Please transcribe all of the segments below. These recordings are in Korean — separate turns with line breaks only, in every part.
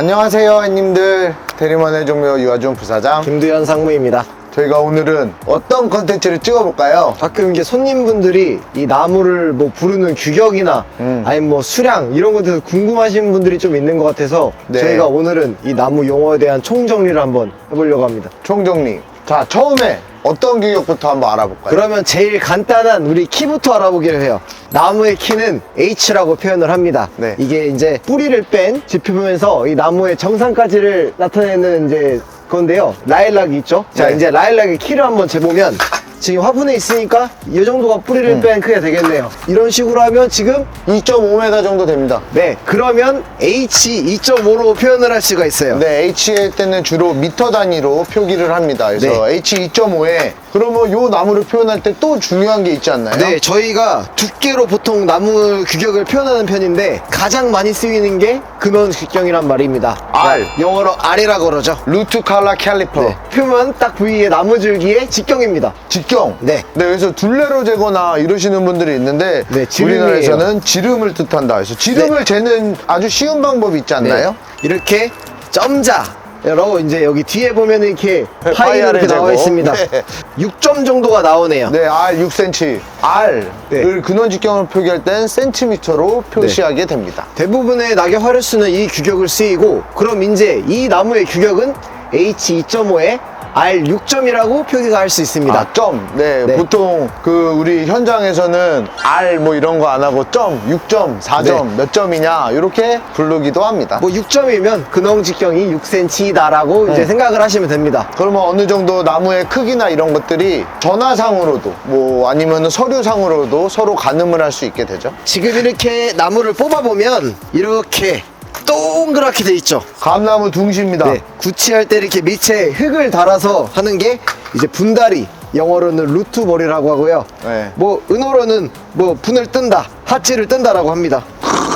안녕하세요 형님들. 대리만의 종묘 유아준 부사장
김두현 상무입니다.
저희가 오늘은 어떤 컨텐츠를 찍어볼까요?
가끔 이제 손님분들이 이 나무를 뭐 부르는 규격이나 아니면 뭐 수량 이런 것에 대해서 궁금하신 분들이 좀 있는 것 같아서
네.
저희가 오늘은 이 나무 용어에 대한 총정리를 한번 해보려고 합니다.
총정리. 자, 처음에 어떤 규격부터 한번 알아볼까요?
그러면 제일 간단한 우리 키부터 알아보기로 해요. 나무의 키는 H라고 표현을 합니다.
네.
이게 이제 뿌리를 뺀 지표면서 이 나무의 정상까지를 나타내는 이제 건데요. 라일락이 있죠? 자,
네.
이제 라일락의 키를 한번 재보면 지금 화분에 있으니까 이 정도가 뿌리를 뺀 크기가 되겠네요. 이런 식으로 하면 지금
2.5m 정도 됩니다.
네, 그러면 H 2.5로 표현을 할 수가 있어요.
네, H일 때는 주로 미터 단위로 표기를 합니다. 그래서
네.
H 2.5에 그러면 요 나무를 표현할 때 또 중요한 게 있지 않나요?
네, 저희가 두께로 보통 나무 규격을 표현하는 편인데 가장 많이 쓰이는 게 근원 직경이란 말입니다.
R.
영어로 R이라고 그러죠.
루트 칼라 캘리퍼.
네, 표면 딱 부위의 나무 줄기의 직경입니다.
직경.
네.
그래서 둘레로 재거나 이러시는 분들이 있는데
네, 지름이에요.
우리나라에서는 지름을 뜻한다. 그래서 지름을 재는 아주 쉬운 방법이 있지 않나요?
네, 이렇게 점자로 이제 여기 뒤에 보면 이렇게 파이가
아래
이렇게 나와
재고.
있습니다.
네.
6점 정도가 나오네요.
네, R 6cm. R을
네.
근원 직경을 표기할 땐 센티미터로 표시하게 됩니다.
대부분의 낙엽 화류수는 이 규격을 쓰이고, 그럼 이제 이 나무의 규격은 H 2.5에 R 6점이라고 표기가 할 수 있습니다.
아, 점. 네,
네.
보통 우리 현장에서는 R 뭐 이런 거 안 하고 점, 6점, 4점,
네.
몇 점이냐 이렇게 부르기도 합니다.
뭐 6점이면 근원 직경이 6cm다라고 이제 생각을 하시면 됩니다.
그러면 어느 정도 나무의 크기나 이런 것들이 전화상으로도 뭐 아니면 서류상으로도 서로 가늠을 할 수 있게 되죠.
지금 이렇게 나무를 뽑아보면 이렇게 동그랗게 돼 있죠.
감나무 둥지입니다.
네, 구치할 때 이렇게 밑에 흙을 달아서 하는 게 이제 분다리, 영어로는 루트볼이라고 하고요.
네.
뭐 은어로는 뭐 분을 뜬다, 하치를 뜬다라고 합니다.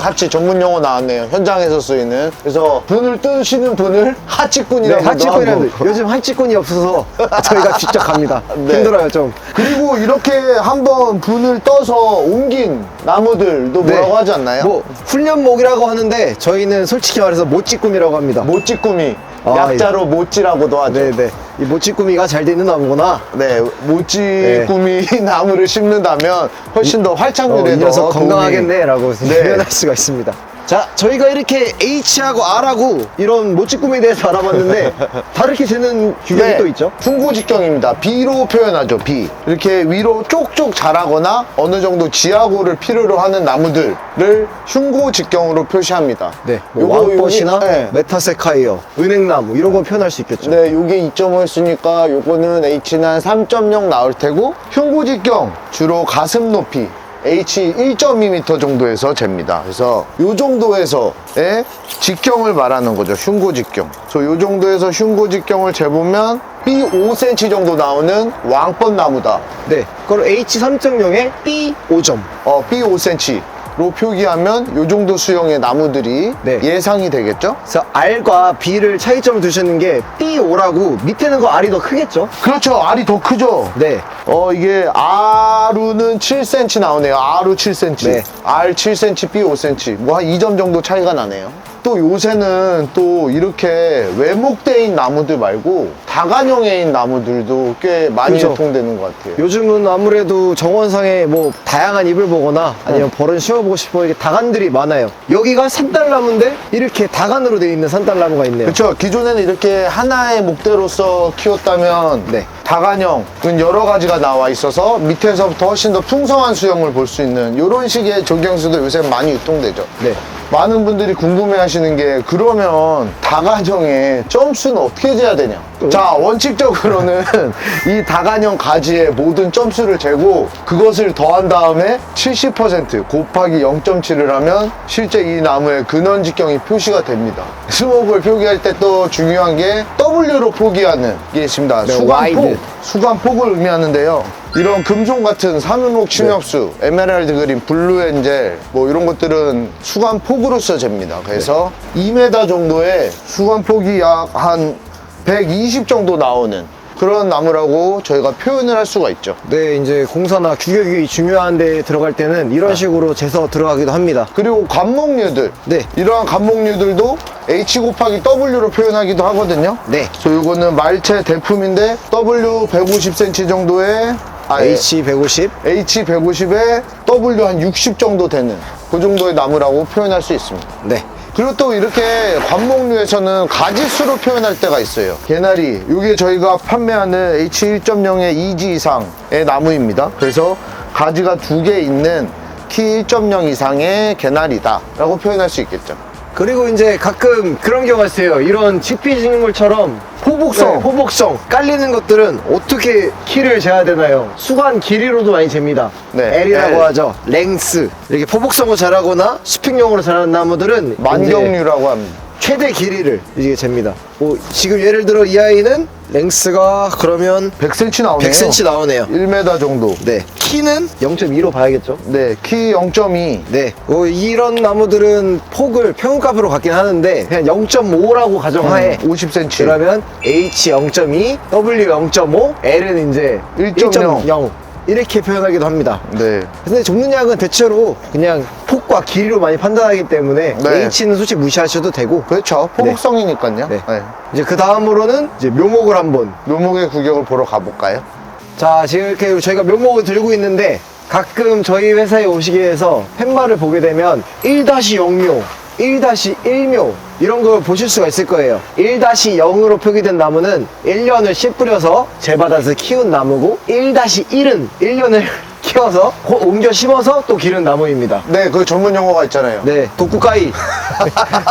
하치 전문 용어 나왔네요. 현장에서 쓰이는. 그래서 분을 뜨시는 분을 하치꾼이라고
네, 하치꾼이라는데
하고.
요즘 하치꾼이 없어서 저희가 직접 갑니다.
네.
힘들어요 좀.
그리고 이렇게 한번 분을 떠서 옮긴 나무들도 뭐라고
네.
하지 않나요?
뭐 훈련목이라고 하는데 저희는 솔직히 말해서 모찌꿈이라고 합니다.
모찌꾸미.
아,
약자로 모찌라고도 하죠.
네네. 이 모찌꿈이가 잘 되는 나무구나.
네, 모찌꾸미 나무를 심는다면 훨씬 더 활착률에
이
더
녀석
도움이-
건강하겠네라고
네.
표현할 수가 있습니다. 자, 저희가 이렇게 H하고 R하고 이런 모찌꿈에 대해서 알아봤는데 다르게 재는 규격이
네,
또 있죠?
흉고직경입니다. B로 표현하죠. B. 이렇게 위로 쪽쪽 자라거나 어느 정도 지하고를 필요로 하는 나무들을 흉고직경으로 표시합니다.
네, 뭐
요거,
왕꽃이나
네.
메타세카이어, 은행나무 이런 거 표현할 수 있겠죠.
네, 요게 2.5였으니까 요거는 H는 한 3.0 나올 테고 흉고직경 주로 가슴 높이 H 1.2m 정도에서 잽니다. 그래서 요 정도에서의 직경을 말하는 거죠. 흉고직경. 그래서 요 정도에서 흉고직경을 재보면 B 5cm 정도 나오는 왕벚나무다.
네, 그걸 H 3.0에 B 5점.
B 5cm. 로 표기하면 요 정도 수형의 나무들이
네.
예상이 되겠죠?
그래서 R과 B를 차이점을 두셨는 게 B5라고 밑에는 거 R이 더 크겠죠?
그렇죠. R이 더 크죠?
네.
이게 R은 7cm 나오네요. R은 7cm.
네.
R 7cm, B 5cm. 뭐 한 2점 정도 차이가 나네요. 또 요새는 또 이렇게 외목대인 나무들 말고 다간형인 나무들도 꽤 많이
그죠.
유통되는 것 같아요.
요즘은 아무래도 정원상에 뭐 다양한 잎을 보거나 아니면 벌은 씌워보고 싶어 이게 다간들이 많아요. 여기가 산딸나무인데 이렇게 다간으로 되어 있는 산딸나무가 있네요.
그렇죠. 기존에는 이렇게 하나의 목대로서 키웠다면
네.
다간형은 여러 가지가 나와 있어서 밑에서부터 훨씬 더 풍성한 수영을 볼 수 있는 이런 식의 조경수도 요새 많이 유통되죠.
네.
많은 분들이 궁금해 하시는 게 그러면 다간형의 점수는 어떻게 재야 되냐? 자, 원칙적으로는 이 다간형 가지의 모든 점수를 재고 그것을 더한 다음에 70% 곱하기 0.7을 하면 실제 이 나무의 근원 직경이 표시가 됩니다. 스모크를 표기할 때 또 중요한 게 W로 표기하는 게 있습니다.
네,
수간폭.
와이드.
수간폭을 의미하는데요. 이런 금속 같은 삼유목 침엽수, 에메랄드 그린, 블루 엔젤 뭐 이런 것들은 수간폭으로서 잽니다. 그래서 2m 정도의 수간폭이 약 한 120 정도 나오는 그런 나무라고 저희가 표현을 할 수가 있죠.
네, 이제 공사나 규격이 중요한 데 들어갈 때는 이런 식으로 재서 들어가기도 합니다.
그리고 관목류들,
네.
이러한 관목류들도 H 곱하기 W로 표현하기도 하거든요.
네.
그래서 이거는 말체 대품인데 W 150cm 정도의
H150.
H150에 W 한 60 정도 되는 그 정도의 나무라고 표현할 수 있습니다.
네.
그리고 또 이렇게 관목류에서는 가지수로 표현할 때가 있어요. 개나리, 이게 저희가 판매하는 H1.0의 2지 이상의 나무입니다. 그래서 가지가 2개 있는 키 1.0 이상의 개나리다 라고 표현할 수 있겠죠.
그리고 이제 가끔 그런 경우가 있어요. 이런 지피식물처럼
포복성.
포복성 깔리는 것들은 어떻게 키를 재야 되나요? 수간 길이로도 많이 잽니다.
네,
L이라고
L.
하죠. 랭스. 이렇게 포복성으로 자라거나 수평용으로 자라는 나무들은 이제
만경류라고 합니다.
최대 길이를 이제 잽니다. 뭐 지금 예를 들어 이 아이는 랭스가 그러면
100cm 나오네요.
100cm 나오네요.
1m 정도.
네. 키는 0.2로 봐야겠죠.
네, 키 0.2.
네. 이런 나무들은 폭을 평균값으로 갖긴 하는데 그냥 0.5라고 가정하에
50cm.
그러면 H 0.2, W 0.5, L은 이제
1.0.
이렇게 표현하기도 합니다.
네.
근데 족눈약은 대체로 그냥 폭과 길이로 많이 판단하기 때문에
네.
H는 솔직히 무시하셔도 되고
그렇죠. 포복성이니까요.
네.
네.
이제 그 다음으로는 이제 묘목을 한번
묘목의 구경을 보러 가볼까요?
자, 지금 이렇게 저희가 묘목을 들고 있는데 가끔 저희 회사에 오시게 해서 팻말을 보게 되면 1-0묘, 1-1묘 이런 걸 보실 수가 있을 거예요. 1-0으로 표기된 나무는 1년을 씨 뿌려서 재받아서 키운 나무고 1-1은 1년을 키워서 옮겨 심어서 또 기른 나무입니다.
네, 그 전문 용어가 있잖아요.
네, 독구가이.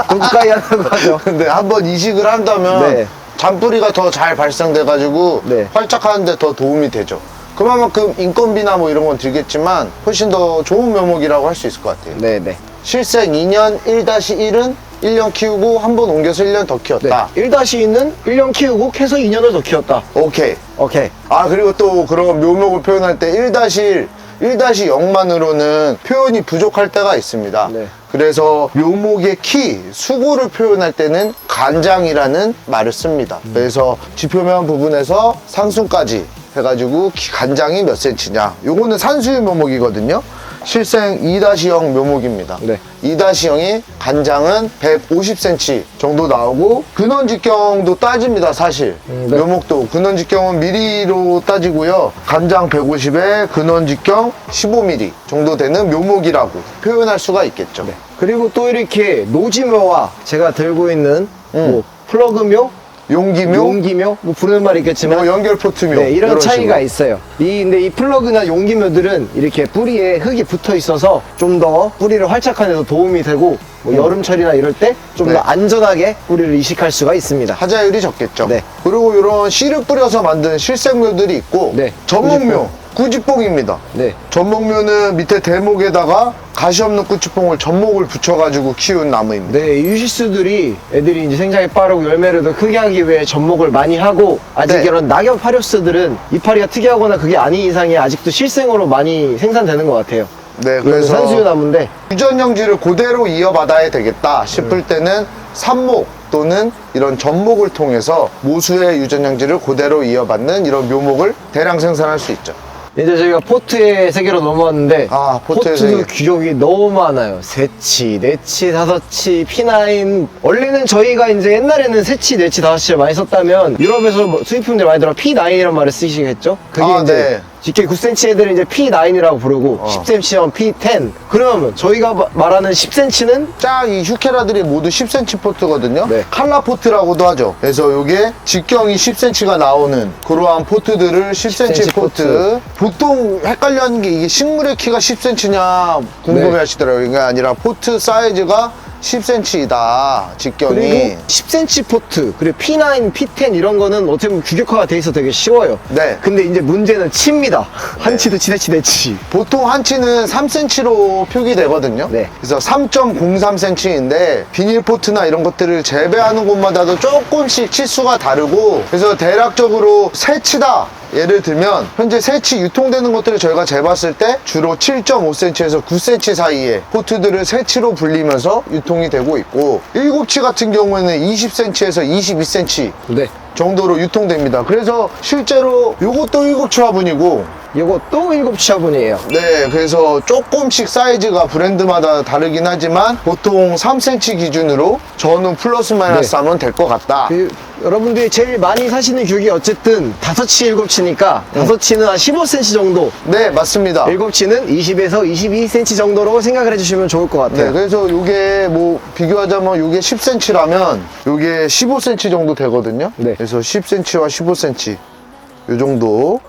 독구가이 하는 거죠.
근데 한번 이식을 한다면
네.
잔뿌리가 더 잘 발생돼가지고
네.
활착하는데 더 도움이 되죠. 그만큼 인건비나 뭐 이런 건 들겠지만 훨씬 더 좋은 묘목이라고 할 수 있을 것 같아요.
네네.
실생 2년 1-1은 1년 키우고 한 번 옮겨서 1년 더
네.
키웠다.
1-2는 1년 키우고 캐서 2년을 더 키웠다.
오케이.
오케이.
아, 그리고 또 그런 묘목을 표현할 때 1-1, 1-0만으로는 표현이 부족할 때가 있습니다.
네.
그래서 묘목의 키, 수고를 표현할 때는 간장이라는 말을 씁니다. 그래서 지표면 부분에서 상순까지 해가지고 간장이 몇 cm냐. 요거는 산수유 묘목이거든요. 실생 2-0 묘목입니다.
네.
2-0이 간장은 150cm 정도 나오고 근원직경도 따집니다, 사실.
네.
묘목도 근원직경은 미리로 따지고요. 간장 150에 근원직경 15mm 정도 되는 묘목이라고 표현할 수가 있겠죠.
네. 그리고 또 이렇게 노지묘와 제가 들고 있는 뭐 플러그묘,
용기묘,
용기묘 뭐 부르는 말이 있겠지만
뭐 연결포트묘
네, 이런 차이가
식으로.
있어요. 근데 이 플러그나 용기묘들은 이렇게 뿌리에 흙이 붙어 있어서 좀 더 뿌리를 활착하는 데 도움이 되고 뭐 여름철이나 이럴 때 좀 더
네.
안전하게 뿌리를 이식할 수가 있습니다.
하자율이 적겠죠.
네.
그리고 이런 씨를 뿌려서 만든 실생묘들이 있고
네.
전목묘, 꾸지뽕입니다.
네.
전목묘는 밑에 대목에다가 가시 없는 꾸지뽕을 전목을 붙여가지고 키운 나무입니다.
네, 유시스들이 애들이 이제 생장이 빠르고 열매를 더 크게 하기 위해 접목을 많이 하고 아직
네.
이런 낙엽 화료스들은 이파리가 특이하거나 그게 아닌 이상에 아직도 실생으로 많이 생산되는 것 같아요.
네,
그래서
그래서
산수유 나무인데
유전형질을 그대로 이어받아야 되겠다 싶을 때는 삽목 또는 이런 전목을 통해서 모수의 유전형질을 그대로 이어받는 이런 묘목을 대량 생산할 수 있죠.
이제 저희가 포트의 세계로 넘어왔는데
아, 포트의
포트도
세계.
규격이 너무 많아요. 세치, 네치, 다섯치, P9. 원래는 저희가 이제 옛날에는 세치, 네치, 다섯치를 많이 썼다면 유럽에서 뭐 수입품들 많이 들어 P9이라는 말을 쓰시겠죠? 그게
아,
이제
네.
직계 9cm 애들은 이제 P9이라고 부르고 10cm면 P10. 그러면 저희가 말하는 10cm는
쫙 이 휴케라들이 모두 10cm 포트거든요.
네.
칼라 포트라고도 하죠. 그래서 요게 직경이 10cm가 나오는 그러한 포트들을 10cm
10cm
포트. 보통 헷갈려 하는 게 이게 식물의 키가 10cm냐 궁금해
네.
하시더라고요. 이게 아니라 포트 사이즈가 10cm이다. 직경이.
그리고 10cm 포트, 그리고 P9, P10 이런 거는 어떻게 보면 규격화가 돼 있어 되게 쉬워요.
네.
근데 이제 문제는 치입니다. 한치도 치대치 대치.
보통 한치는 3cm로 표기되거든요.
네.
그래서 3.03cm인데 비닐 포트나 이런 것들을 재배하는 곳마다도 조금씩 치수가 다르고 그래서 대략적으로 세치다. 예를 들면 현재 세치 유통되는 것들을 저희가 재봤을 때 주로 7.5cm에서 9cm 사이에 포트들을 세치로 불리면서 유통이 되고 있고 7치 같은 경우에는 20cm에서 22cm
네.
정도로 유통됩니다. 그래서 실제로 요것도 7치 화분이고,
이것도 7치 화분이에요.
네, 그래서 조금씩 사이즈가 브랜드마다 다르긴 하지만 보통 3cm 기준으로 전후 플러스 마이너스
네.
하면 될 것 같다.
여러분들이 제일 많이 사시는 규격이 어쨌든 5치, 7치니까 5치는 한 15cm 정도,
네, 맞습니다.
7치는 20에서 22cm 정도로 생각을 해주시면 좋을 것
네,
같아요.
그래서 요게 뭐 비교하자면 요게 10cm라면 요게 15cm 정도 되거든요.
네.
그래서 10cm와 15cm 요 정도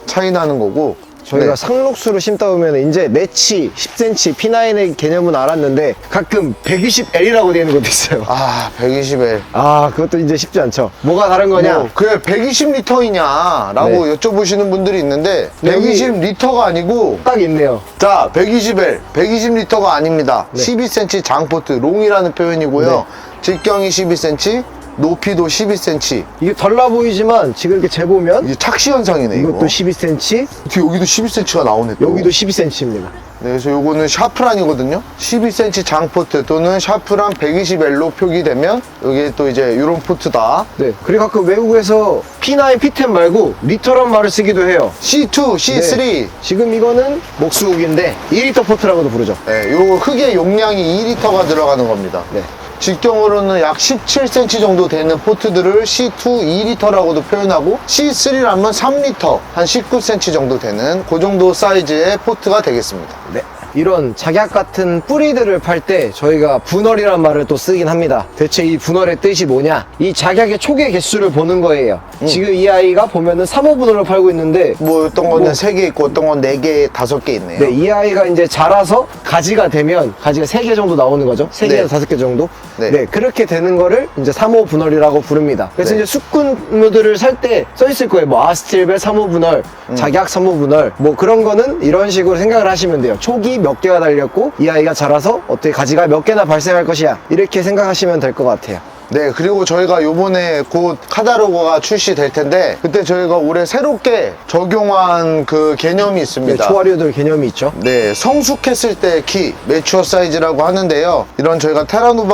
차이 나는 거고,
저희가
네.
상록수로 심다 보면 이제 네치, 10cm, P9의 개념은 알았는데 가끔 120L이라고 되는 것도 있어요.
아, 120L.
그것도 이제 쉽지 않죠. 뭐가 다른 거냐?
뭐, 그래 120리터이냐라고
네.
여쭤보시는 분들이 있는데
여기-
120리터가 아니고,
딱 있네요.
자, 120L, 120리터가 아닙니다.
네.
12cm 장포트, 롱이라는 표현이고요.
네.
직경이 12cm, 높이도 12cm.
이게 덜나 보이지만 지금 이렇게 재보면
이게 착시 현상이네, 이거.
이것도 12cm,
어떻게 여기도 12cm가 나오네, 또.
여기도 12cm입니다.
네, 그래서 요거는 샤프란이거든요. 12cm 장포트 또는 샤프란 120L로 표기되면 여기에 또 이제 요런 포트다.
네. 그리고 가끔 외국에서 P9, P10 말고 리터란 말을 쓰기도 해요.
C2, C3.
네. 지금 이거는 목수욱인데 2리터 포트라고도 부르죠.
네, 요 흙의 용량이 2리터가 들어가는 겁니다.
네.
직경으로는 약 17cm 정도 되는 포트들을 C2 2리터라고도 표현하고, C3라면 3리터, 한 19cm 정도 되는 그 정도 사이즈의 포트가 되겠습니다.
네. 이런 작약 같은 뿌리들을 팔 때 저희가 분월이란 말을 또 쓰긴 합니다. 대체 이 분월의 뜻이 뭐냐? 이 작약의 초계 개수를 보는 거예요. 지금 이 아이가 보면은 3호 분월을 팔고 있는데,
뭐 어떤 거는
뭐-
3개 있고 어떤 건 4개, 5개 있네요.
네, 이 아이가 이제 자라서 가지가 되면 가지가 3개 정도 나오는 거죠. 3개에서
네.
5개 정도.
네.
네. 그렇게 되는 거를 이제 3호 분월이라고 부릅니다. 그래서
네.
이제 숙군묘들을 살 때 써 있을 거예요. 뭐 아스틸벨 3호 분월, 작약 3호 분월, 뭐 그런 거는 이런 식으로 생각을 하시면 돼요. 초기 몇 개가 달렸고 이 아이가 자라서 어떻게 가지가 몇 개나 발생할 것이야. 이렇게 생각하시면 될 것 같아요.
네, 그리고 저희가 요번에 곧 카다로그가 출시될 텐데, 그때 저희가 올해 새롭게 적용한 그 개념이
네,
있습니다.
초화류들 개념이 있죠.
네, 성숙했을 때 키, 매추어 사이즈라고 하는데요. 이런 저희가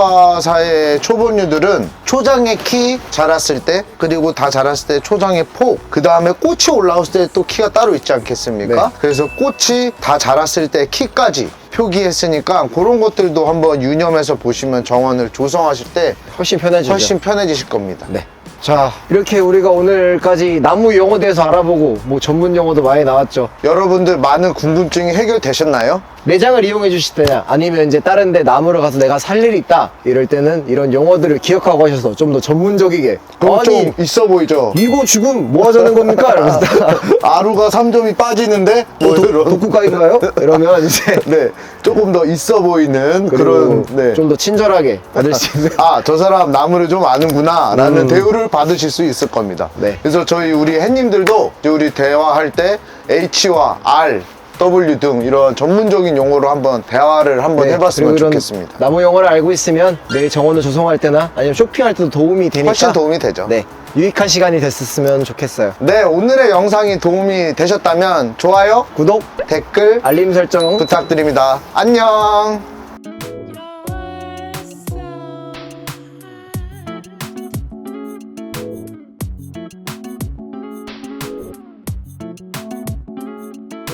테라노바사의 초본류들은 초장의 키 자랐을 때, 그리고 다 자랐을 때 초장의 폭, 그 다음에 꽃이 올라왔을 때 또 키가 따로 있지 않겠습니까?
네.
그래서 꽃이 다 자랐을 때 키까지 표기했으니까 그런 것들도 한번 유념해서 보시면 정원을 조성하실 때
훨씬 편해지죠.
훨씬 편해지실 겁니다.
네. 자, 이렇게 우리가 오늘까지 나무 용어에 대해서 알아보고 뭐 전문 용어도 많이 나왔죠.
여러분들 많은 궁금증이 해결되셨나요?
매장을 이용해 주실 때냐, 아니면 이제 다른 데 나무를 가서 내가 살 일이 있다, 이럴 때는 이런 용어들을 기억하고 하셔서 좀 더 전문적이게,
그럼
아니
좀 있어 보이죠?
이거 지금 뭐 하자는 겁니까? 이러면서
아루가 3점이 빠지는데 뭐 이런.
독후감인가요? 이러면 이제
네, 조금 더 있어 보이는 그런, 네.
좀 더 친절하게 받을 수 있는
아, 저 사람 나무를 좀 아는구나 라는 대우를 받으실 수 있을 겁니다.
네.
그래서 저희 우리 햇님들도 이제 우리 대화할 때 H와 R, W 등 이런 전문적인 용어로 한번 대화를 한번
네,
해봤으면
그리고 이런
좋겠습니다.
나무 용어를 알고 있으면 내일 정원을 조성할 때나 아니면 쇼핑할 때도 도움이 되니까
훨씬 도움이 되죠.
네, 유익한 시간이 됐었으면 좋겠어요.
네, 오늘의 영상이 도움이 되셨다면 좋아요,
구독,
댓글
알림 설정
부탁드립니다. 안녕!